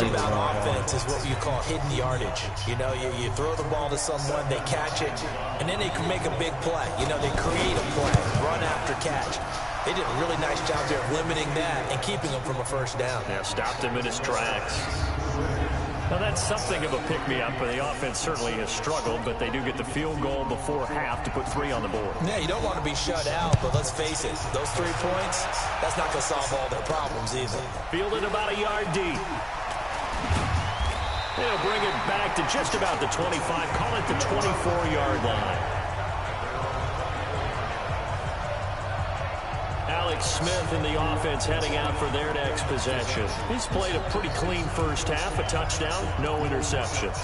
about offense is what you call hidden yardage. You know, you throw the ball to someone, they catch it, and then they can make a big play. You know, they create a play, run after catch. They did a really nice job there of limiting that and keeping him from a first down. Yeah, stopped him in his tracks. Now, that's something of a pick-me-up, but the offense certainly has struggled, but they do get the field goal before half to put 3 on the board. Yeah, you don't want to be shut out, but let's face it, those 3 points, that's not going to solve all their problems either. Fielded about a yard deep. They'll bring it back to just about the 25, call it the 24-yard line. Alex Smith in the offense heading out for their next possession. He's played a pretty clean first half, a touchdown, no interceptions.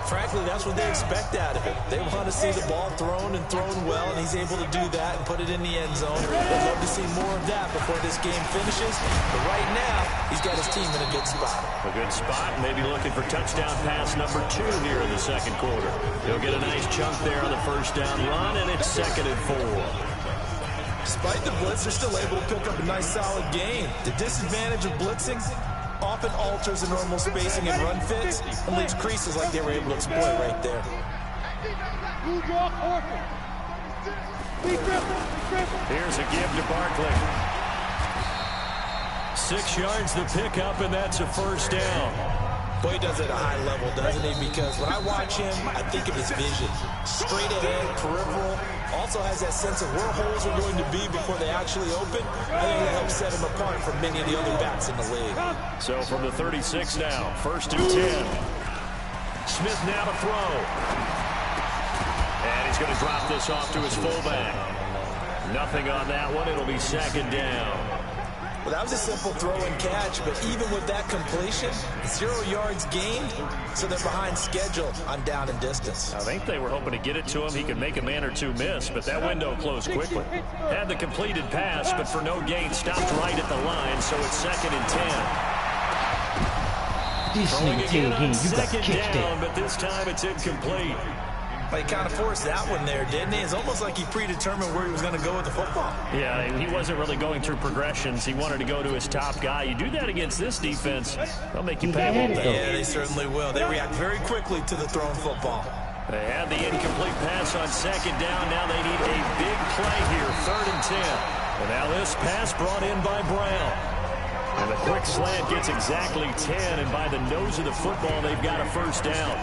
Frankly, that's what they expect out of him. They want to see the ball thrown and thrown well, and he's able to do that and put it in the end zone. They'd love to see more of that before this game finishes. But right now, he's got his team in a good spot. A good spot, maybe looking for touchdown pass number 2 here in the second quarter. He'll get a nice chunk there on the first down run, and it's 2nd and 4. Despite the blitz, they're still able to pick up a nice solid gain. The disadvantage of blitzing often alters the normal spacing and run fits and leaves creases like they were able to exploit right there. Here's a give to Barkley. 6 yards the pickup, and that's a first down. Boy, he does it at a high level, doesn't he? Because when I watch him, I think of his vision. Straight ahead, peripheral. Also has that sense of where holes are going to be before they actually open. I think that helps set him apart from many of the other backs in the league. So from the 36 now, 1st and 10. Smith now to throw. And he's going to drop this off to his fullback. Nothing on that one. It'll be 2nd down. Well, that was a simple throw and catch, but even with that completion, 0 yards gained, so they're behind schedule on down and distance. I think they were hoping to get it to him. He could make a man or 2 miss, but that window closed quickly. Had the completed pass, but for no gain, stopped right at the line, so it's 2nd and 10. Throwing again on 2nd down, but this time it's incomplete. He kind of forced that one there, didn't he? It's almost like he predetermined where he was going to go with the football. Yeah, he wasn't really going through progressions. He wanted to go to his top guy. You do that against this defense, they'll make you pay a little bit. Yeah, they certainly will. They react very quickly to the thrown football. They had the incomplete pass on 2nd down. Now they need a big play here, 3rd and 10. And now this pass brought in by Brown. And the quick slant gets exactly 10, and by the nose of the football, they've got a first down.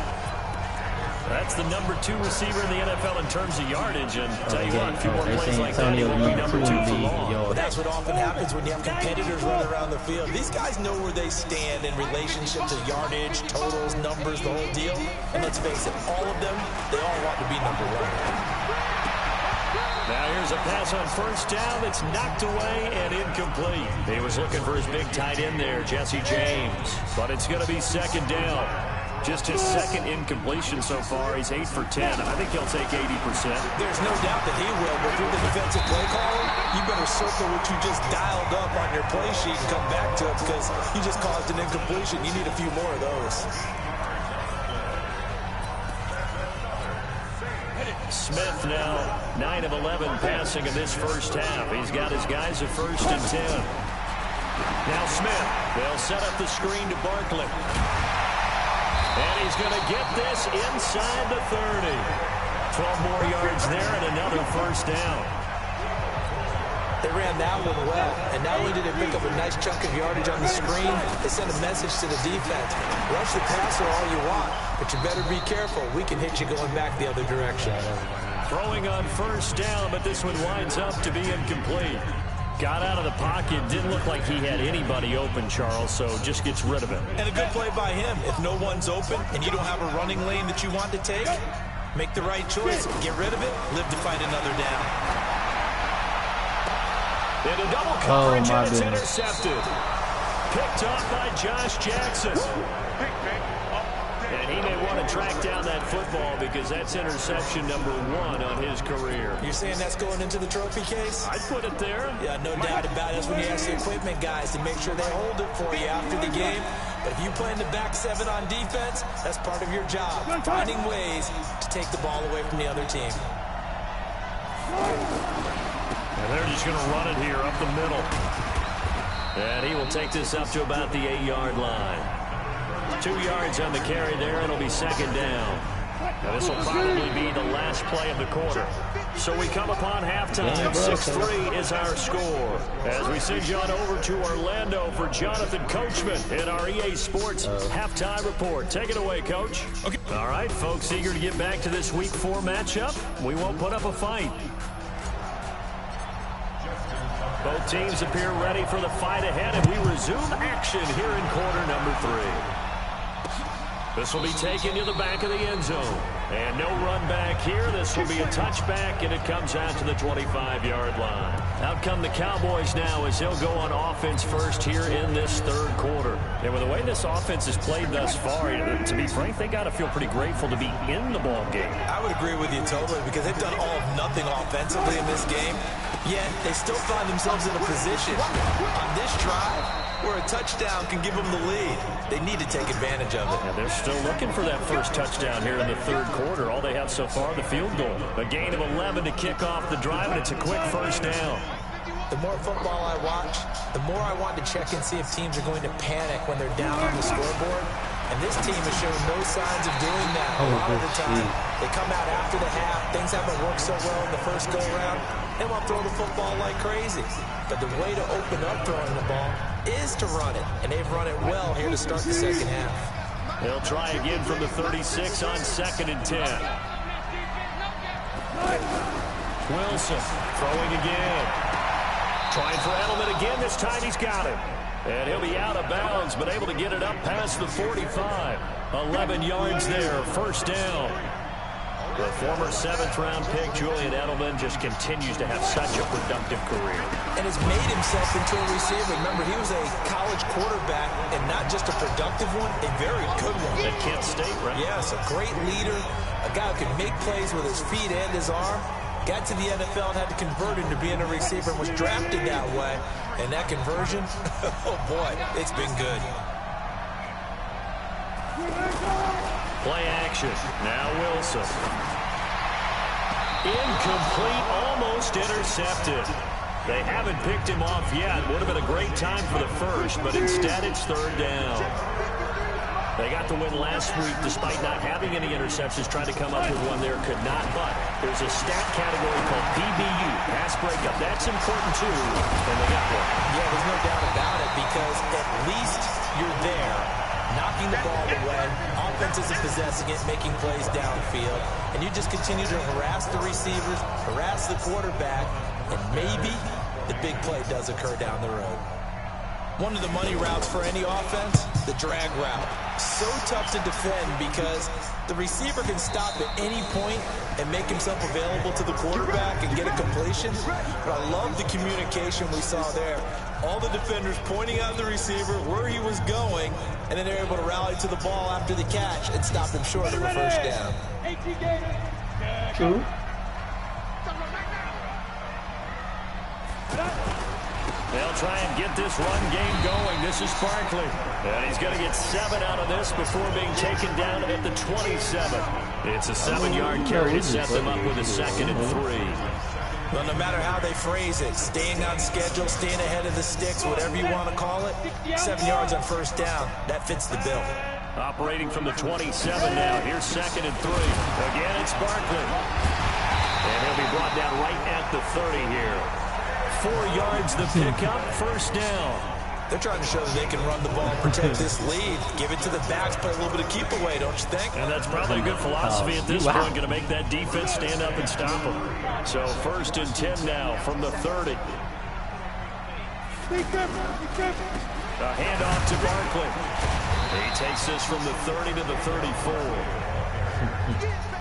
That's the number 2 receiver in the NFL in terms of yardage. And tell you what, a few more plays like that, he won't be number 2 for long. But that's what often happens when you have competitors running around the field. These guys know where they stand in relationship to yardage, totals, numbers, the whole deal. And let's face it, all of them, they all want to be number 1. Now here's a pass on 1st down that's knocked away and incomplete. He was looking for his big tight end there, Jesse James. But it's going to be 2nd down. Just his 2nd incompletion so far. He's 8 for 10. I think he'll take 80%. There's no doubt that he will, but if you're the defensive play caller, you better circle what you just dialed up on your play sheet and come back to it because you just caused an incompletion. You need a few more of those. Smith now 9 of 11 passing in this first half. He's got his guys at 1st and 10. Now Smith, they'll set up the screen to Barkley. And he's going to get this inside the 30. 12 more yards there and another first down. They ran that one well, and not only did they pick up a nice chunk of yardage on the screen, they sent a message to the defense. Rush the passer all you want, but you better be careful. We can hit you going back the other direction. Throwing on 1st down, but this one winds up to be incomplete. Got out of the pocket, didn't look like he had anybody open, Charles, so just gets rid of it. And a good play by him. If no one's open and you don't have a running lane that you want to take, make the right choice, get rid of it, live to fight another down. Into double coverage, and it's intercepted. Picked off by Josh Jackson. And he may want to track down that football because that's interception number 1 on his career. You're saying that's going into the trophy case? I'd put it there. Yeah, no doubt about it. That's when you ask the equipment guys to make sure they hold it for you after the game. But if you play in the back 7 on defense, that's part of your job, finding ways to take the ball away from the other team. And they're just going to run it here up the middle. And he will take this up to about the 8-yard line. 2 yards on the carry there. It'll be second down. Now this will probably be the last play of the quarter. So we come upon halftime. 6-3 is our score. As we send you on over to Orlando for Jonathan Coachman in our EA Sports halftime report. Take it away, Coach. Okay. All right, folks, eager to get back to this Week 4 matchup. We won't put up a fight. Both teams appear ready for the fight ahead, and we resume action here in quarter number 3. This will be taken to the back of the end zone. And no run back here. This will be a touchback, and it comes out to the 25-yard line. Out come the Cowboys now as they'll go on offense first here in this third quarter. And with the way this offense has played thus far, to be frank, they got to feel pretty grateful to be in the ball game. I would agree with you totally because they've done all of nothing offensively in this game, yet they still find themselves in a position on this drive where a touchdown can give them the lead. They need to take advantage of it. And they're still looking for that first touchdown here in the third quarter. All they have so far, the field goal. A gain of 11 to kick off the drive, and it's a quick first down. The more football I watch, the more I want to check and see if teams are going to panic when they're down on the scoreboard. And this team has shown no signs of doing that a lot of the time. They come out after the half. Things haven't worked so well in the first go-around. They want to throw the football like crazy. But the way to open up throwing the ball is to run it. And they've run it well here to start the second half. They'll try again from the 36 on 2nd and 10. Wilson throwing again. Trying for Edelman again. This time he's got it. And he'll be out of bounds, but able to get it up past the 45. 11 yards there, first down. The former 7th-round pick, Julian Edelman, just continues to have such a productive career. And has made himself into a receiver. Remember, he was a college quarterback, and not just a productive one, a very good one. At Kent State, right? Yes, a great leader, a guy who can make plays with his feet and his arm. Got to the NFL and had to convert into being a receiver and was drafted that way. And that conversion, oh boy, it's been good. Play action. Now Wilson. Incomplete, almost intercepted. They haven't picked him off yet. Would have been a great time for the first, but instead it's third down. They got the win last week despite not having any interceptions. Tried to come up with one there, could not. But there's a stat category called PBU, pass breakup. That's important too, and they got one. Yeah, there's no doubt about it because at least you're there, knocking the ball away. Offense isn't possessing it, making plays downfield. And you just continue to harass the receivers, harass the quarterback, and maybe the big play does occur down the road. One of the money routes for any offense, the drag route. So tough to defend because the receiver can stop at any point and make himself available to the quarterback and get a completion. But I love the communication we saw there. All the defenders pointing out the receiver where he was going, and then they're able to rally to the ball after the catch and stop him short of a first down. True. They'll try and get this run game going. This is Barkley. And he's going to get 7 out of this before being taken down at the 27. It's a 7-yard carry to set them up with a 2nd and 3. Well, no matter how they phrase it, staying on schedule, staying ahead of the sticks, whatever you want to call it, 7 yards on first down, that fits the bill. Operating from the 27 now. Here's 2nd and 3. Again, it's Barkley. And he'll be brought down right at the 30 here. 4 yards the pickup, first down. They're trying to show that they can run the ball, protect this lead, give it to the backs, play a little bit of keep away, don't you think? And that's probably a good philosophy at this point, going to make that defense stand up and stop them. So 1st and 10 now from the 30. A handoff to Barkley. He takes this from the 30 to the 34.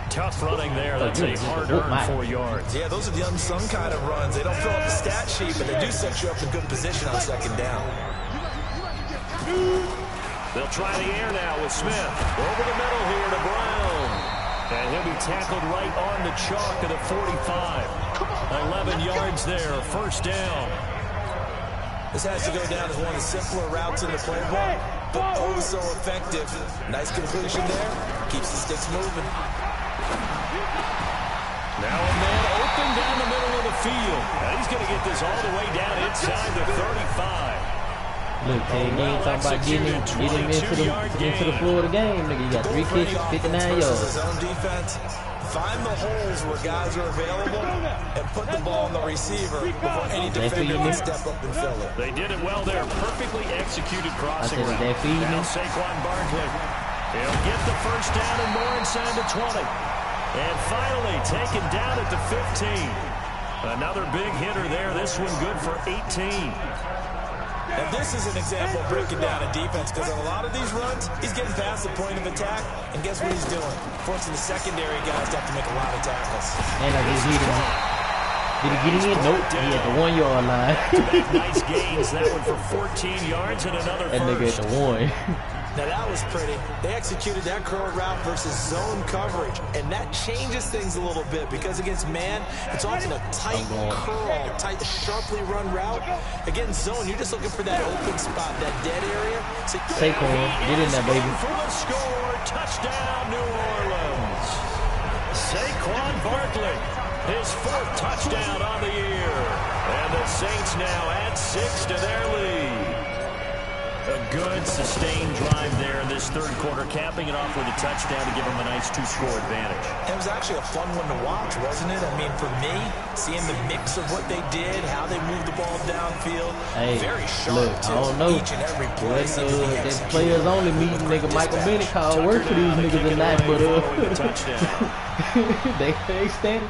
Tough running there. That's a hard-earned 4 yards. Yeah, those are the unsung kind of runs. They don't fill up the stat sheet, but they do set you up in good position on 2nd down. They'll try the air now with Smith. Over the middle here to Brown. And he'll be tackled right on the chalk of the 45. 11 yards there, first down. This has to go down as one of the simpler routes in the playbook, but oh so effective. Nice conclusion there. Keeps the sticks moving. Now a man open down the middle of the field. And he's going to get this all the way down inside the 35. Look, Ted, you ain't talking about getting him into the floor of the game, nigga. You got 3 kicks, 59 yards. His own defense. Find the holes where guys are available and put the ball on the receiver before any defender can step up and fill it. They did it well there. Perfectly executed crossing route. Now Saquon Barkley. He'll get the first down and more inside the 20. And finally taken down at the 15. Another big hitter there. This one good for 18. And this is an example of breaking down a defense because on a lot of these runs, he's getting past the point of attack, and guess what he's doing? Forcing the secondary guys to have to make a lot of tackles. And I just hit him. Did he get in? Nope. He at the 1 yard line. Nice gains. That one for 14 yards and another first. That nigga at the 1. Now that was pretty. They executed that curl route versus zone coverage, and that changes things a little bit because against man, it's often a tight curl, tight, sharply run route. Against zone, you're just looking for that open spot, that dead area. So Saquon, get in there, baby. For the score, touchdown, New Orleans. Saquon Barkley, his 4th touchdown on the year, and the Saints now add 6 to their lead. A good, sustained drive there in this 3rd quarter, capping it off with a touchdown to give them a nice 2-score advantage. It was actually a fun one to watch, wasn't it? I mean, for me, seeing the mix of what they did, how they moved the ball downfield, very sharp, look, I don't know. Each and every play. That players only meeting nigga Michael Bennett called work for these niggas tonight, but they standing.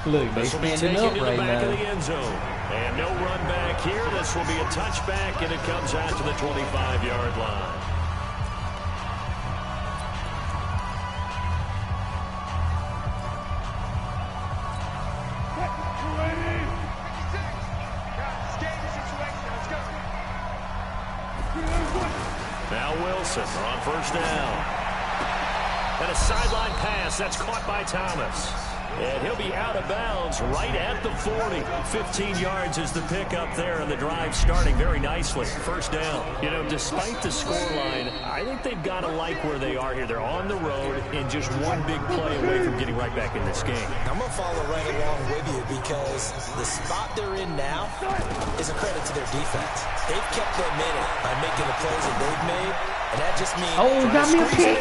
Look, they standing up right now. And no run back here. This will be a touchback, and it comes out to the 25-yard line. Now Wilson on first down. And a sideline pass. That's caught by Thomas. And he'll be out of bounds right at the 40. 15 yards is the pickup there, and the drive starting very nicely. First down. You know, despite the scoreline, I think they've got to like where they are here. They're on the road and just one big play away from getting right back in this game. I'm going to follow right along with you because the spot they're in now is a credit to their defense. They've kept them in it by making the plays that they've made, and that just means... Oh, got me a pick.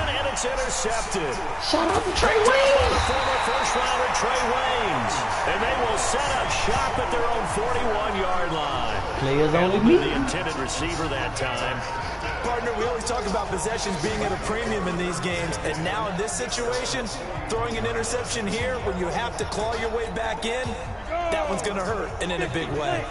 And it's intercepted. Shout out to Trey Waynes. Former first-rounder Trey Waynes. And they will set up shop at their own 41-yard line. Players only me. The intended receiver that time. Partner, we always talk about possessions being at a premium in these games, and now in this situation, throwing an interception here when you have to claw your way back in, that one's going to hurt, and in a big way.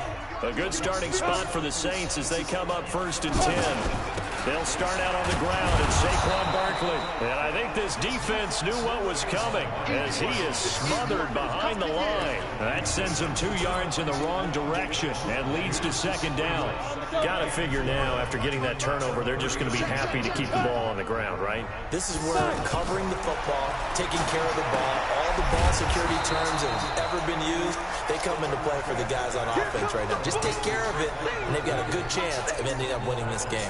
A good starting spot for the Saints as they come up 1st and 10. They'll start out on the ground at Saquon Barkley. And I think this defense knew what was coming as he is smothered behind the line. That sends him 2 yards in the wrong direction and leads to 2nd down. Got to figure now, after getting that turnover, they're just going to be happy to keep the ball on the ground, right? This is where covering the football, taking care of the ball, all the ball security terms that have ever been used, they come into play for the guys on offense right now. Just take care of it, and they've got a good chance of ending up winning this game.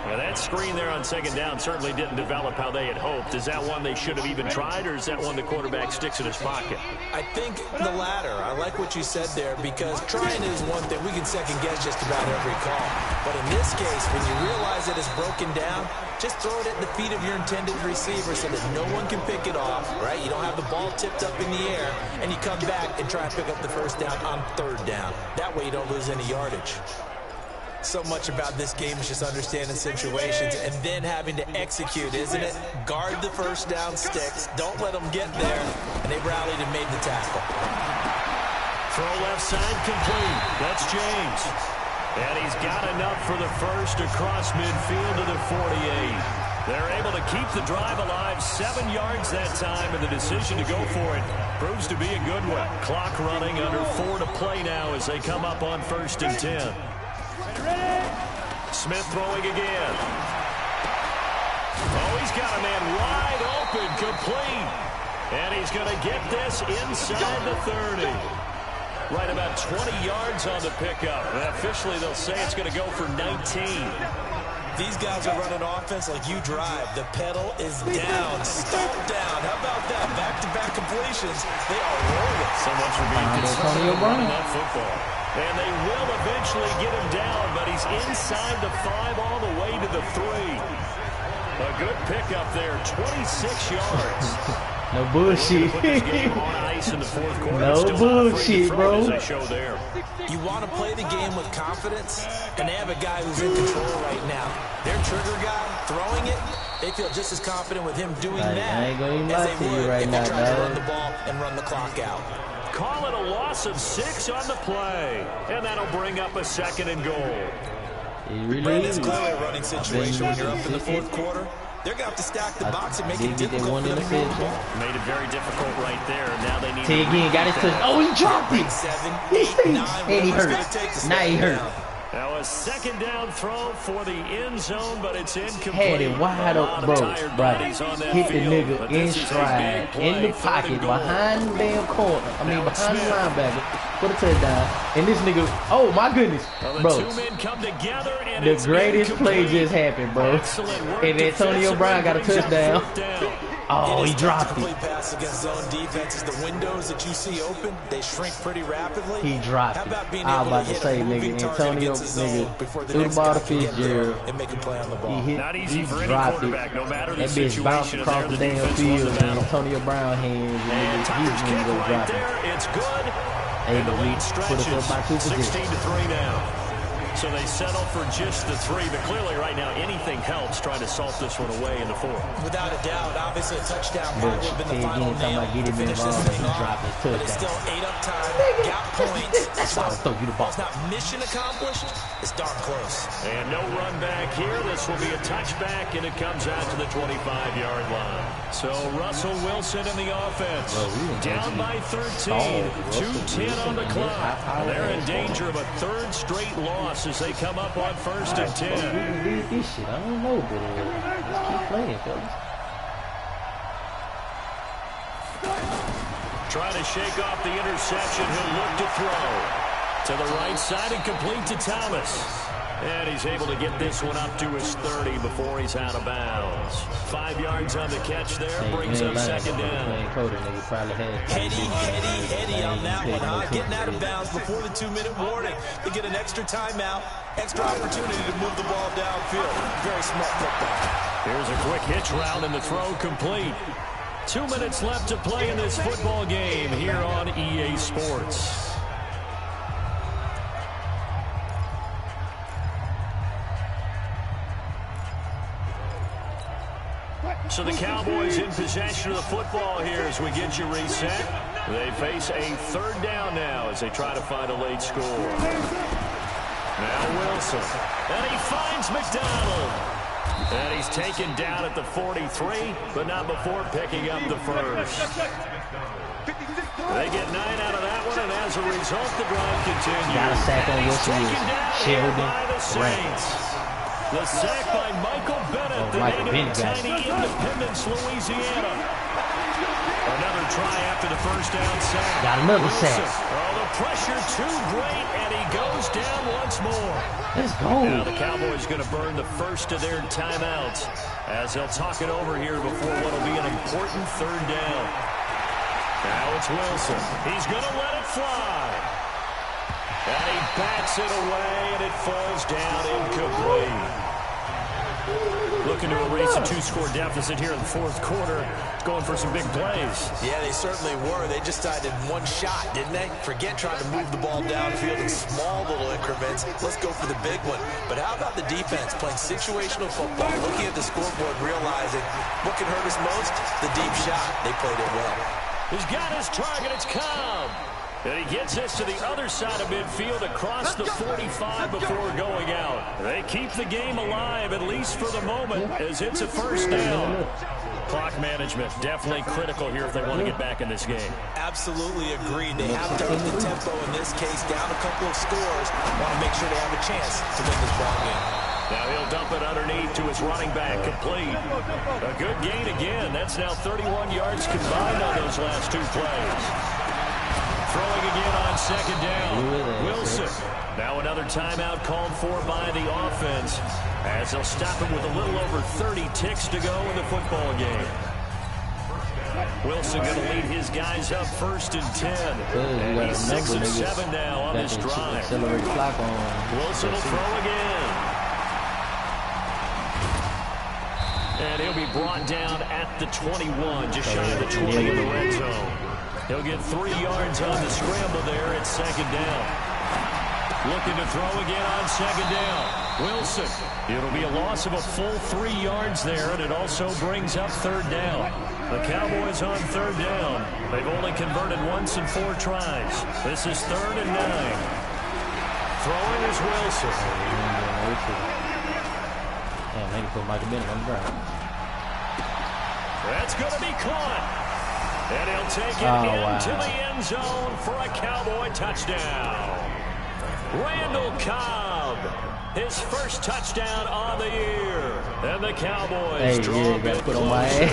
Well, that screen there on 2nd down certainly didn't develop how they had hoped. Is that one they should have even tried, or is that one the quarterback sticks in his pocket? I think the latter. I like what you said there because trying is one thing. We can second-guess just about every call. But in this case, when you realize that it's broken down, just throw it at the feet of your intended receiver so that no one can pick it off, right? You don't have the ball tipped up in the air, and you come back and try and pick up the first down on 3rd down. That way you don't lose any yardage. So much about this game is just understanding situations and then having to execute, isn't it? Guard the first down sticks. Don't let them get there. And they rallied and made the tackle. Throw left side complete. That's James. And he's got enough for the first across midfield to the 48. They're able to keep the drive alive. 7 yards that time, and the decision to go for it proves to be a good one. Clock running, under 4 to play now as they come up on 1st and 10. Smith throwing again. Oh, he's got a man wide open, complete. And he's going to get this inside the 30. Right about 20 yards on the pickup. And officially, they'll say it's going to go for 19. These guys are running offense like you drive. The pedal is down, stomped down. How about that? Back-to-back completions. They are rolling. So much for being consistent on that football. And they will eventually get him down, but he's inside the 5 all the way to the 3. A good pickup there, 26 yards. No bullshit. No bullshit, bro. You want to play the game with confidence, and they have a guy who's in control right now. Their trigger guy throwing it, they feel just as confident with him doing that I ain't gonna even lie as they to you would right if now, they tried to run dog. the ball and run the clock out. Call it a loss of 6 on the play, and that'll bring up a 2nd and goal. Brandon's clearly a running situation when you're up in the 4th quarter. They're going to have to stack the box and make it difficult for them to move the ball. Made it very difficult right there. Now they need Tay again, got his touch. Oh, he dropped it. 7, He 8, 9, and he hurt. Now he hurt. Now a 2nd down throw for the end zone, but it's incomplete. Had it wide open, bro. Hit the nigga in stride, in the pocket, behind the damn corner. I mean, behind the linebacker. Put a touchdown. And this nigga, oh my goodness, bro. The greatest play just happened, bro. And Antonio Brown got a touchdown. Oh, he dropped it. Pass against zone defenses, the windows that you see open, they shrink pretty rapidly. He dropped it. I was about to say, nigga, Antonio, nigga, threw the ball to Fitzgerald. And make a play on the ball. He dropped it. That bitch bounced across the damn field in Antonio Brown hands. And he's going to go drop it. It's good. Hey, but we put us up by 2 positions. 16-3 now. So they settle for just the 3, but clearly right now anything helps trying to salt this one away in the 4th. Without a doubt, obviously a touchdown probably would have been the final nail to finish this thing off. But it's still 8 up time, got points. That's why I throw you the ball. It's not mission accomplished. It's darn close. And no run back here. This will be a touchback, and it comes out to the 25-yard line. So Russell Wilson in the offense. Down by 13. 2:10 on the clock. They're in danger of a 3rd straight loss as they come up on 1st and 10. We read this shit. I don't know, but let's keep playing, fellas. Trying to shake off the interception. He'll look to throw. To the right side and complete to Thomas. And he's able to get this one up to his 30 before he's out of bounds. 5 yards on the catch there. Brings up 2nd down. Heady on that one, huh? Getting out of bounds before the 2-minute warning. They get an extra timeout, extra opportunity to move the ball downfield. Very smart football. Here's a quick hitch route and the throw complete. 2 minutes left to play in this football game here on EA Sports. So the Cowboys in possession of the football here as we get you reset. They face a 3rd down now as they try to find a late score. Now Wilson. And he finds McDonald. And he's taken down at the 43, but not before picking up the 1st. They get 9 out of that one, and as a result, the drive continues. Got a sack on Wilson. Sheldon Rankins. The sack by Michael Bennett, the native of tiny Independence, Louisiana. Another try after the 1st down sack. Got another sack. Oh, the pressure too great, and he goes down once more. Let's go. Now the Cowboys going to burn the first of their timeouts as they'll talk it over here before what will be an important 3rd down. Now it's Wilson. He's going to let it fly. And he bats it away, and it falls down incomplete. Looking to erase a 2-score deficit here in the 4th quarter. Going for some big plays. Yeah, they certainly were. They just decided one shot, didn't they? Forget trying to move the ball downfield in small little increments. Let's go for the big one. But how about the defense playing situational football, looking at the scoreboard, realizing what can hurt us most? The deep shot. They played it well. He's got his target. It's Cobb. And he gets us to the other side of midfield across the 45 before going out. They keep the game alive, at least for the moment, as it's a 1st down. Clock management definitely critical here if they want to get back in this game. Absolutely agreed. They have to up the tempo in this case, down a couple of scores. Want to make sure they have a chance to win this ball game. Now he'll dump it underneath to his running back, complete. A good gain again. That's now 31 yards combined on those last 2 plays. Throwing again on 2nd down. Wilson. Now another timeout called for by the offense as they'll stop him with a little over 30 ticks to go in the football game. Wilson going to lead his guys up 1st and 10. And he's 6 of 7 now on this drive. Wilson will throw again. And he'll be brought down at the 21, just shy of the 20 in the red zone. He'll get 3 yards on the scramble there at 2nd down. Looking to throw again on 2nd down. Wilson. It'll be a loss of a full 3 yards there, and it also brings up 3rd down. The Cowboys on 3rd down. They've only converted once in 4 tries. This is 3rd and 9. Throwing is Wilson. Maybe put Michael Bennett on the ground. That's going to be caught. And he'll take it into the end zone for a Cowboy touchdown. Randall Cobb, his first touchdown on the year. And the Cowboys draw a bit closer.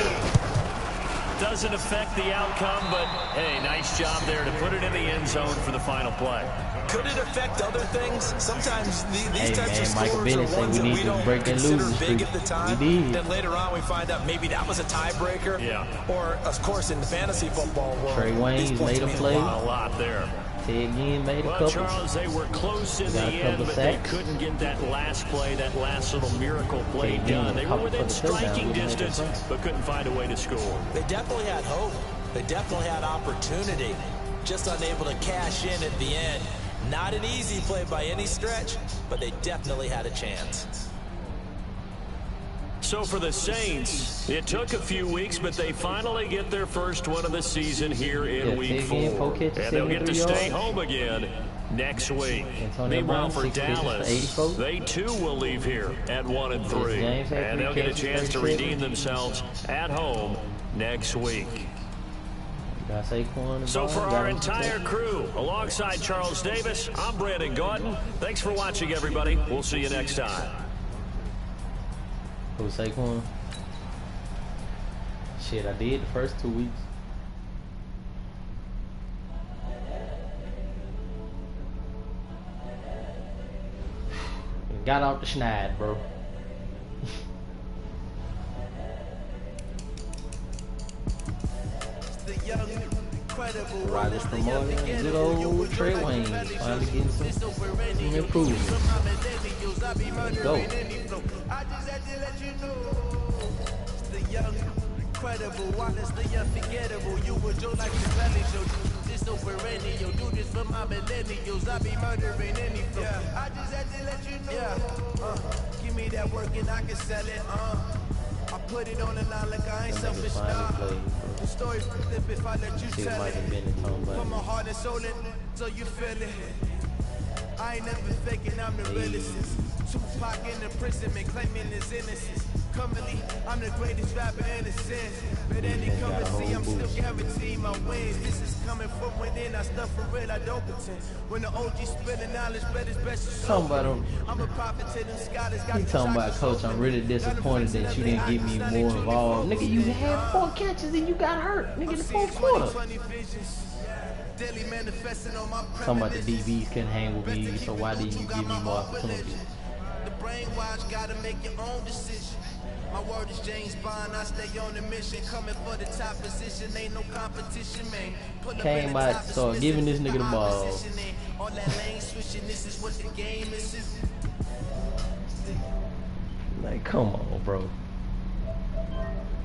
Doesn't affect the outcome, but, hey, nice job there to put it in the end zone for the final play. Could it affect other things? Sometimes these types of Michael scores Bennett are ones that we don't consider big at the time. Then later on we find out maybe that was a tiebreaker. Yeah. Or, of course, in the fantasy football world, Trey Waynes made a play. A lot there. Ted Ginn made a couple. Charles, they were close in the end, but they couldn't get that last play, that last little miracle play done. They were within striking distance, but couldn't find a way to score. They definitely had hope. They definitely had opportunity. Just unable to cash in at the end. Not an easy play by any stretch, but they definitely had a chance. So for the Saints, it took a few weeks, but they finally get their first one of the season here in Week 4. And they'll get to stay home again next week. Meanwhile, for Dallas, they too will leave here at 1-3. And they'll get a chance to redeem themselves at home next week. So for our entire crew, alongside Charles Davis, I'm Brandon Gordon. Thanks for watching, everybody. We'll see you next time. Who's Saquon? Shit, I did the first 2 weeks. Got off the schneid, bro. Riders from Morgan, good old Trey Waynes, finally getting some improvement. Let's go. Incredible, honestly unforgettable. You were Joe like the valley show. This over radio, do this for my millennials. I be murdering any flow. I just had to let you know. Give me that work and I can sell it. I put it on the line like I ain't selfish now. The story flip if I let you tell it. Put my heart and soul in so you feel it. I ain't never faking, I'm the realest. Tupac in the prison and claiming his innocence. Currently, I'm the greatest rapper in a sense. But any currency, I'm still guaranteeing my wins. This is coming from within, I stuff for real, I don't pretend. When the OG spilling knowledge, bet it's best to show. I'm a prophet to them scholars. He talking about, Coach, I'm really disappointed that you didn't get me more involved. Nigga, you had 4 catches and you got hurt. Nigga, in the 4th quarter. Talking about the DBs couldn't hang with me, so why didn't you give me more opportunities? The brainwash gotta make your own decision. My word is James Bond, I stay on the mission, coming for the top position, ain't no competition, man. Came by, start giving this nigga the ball. On that lane switching, this is what the game is. Like, come on, bro.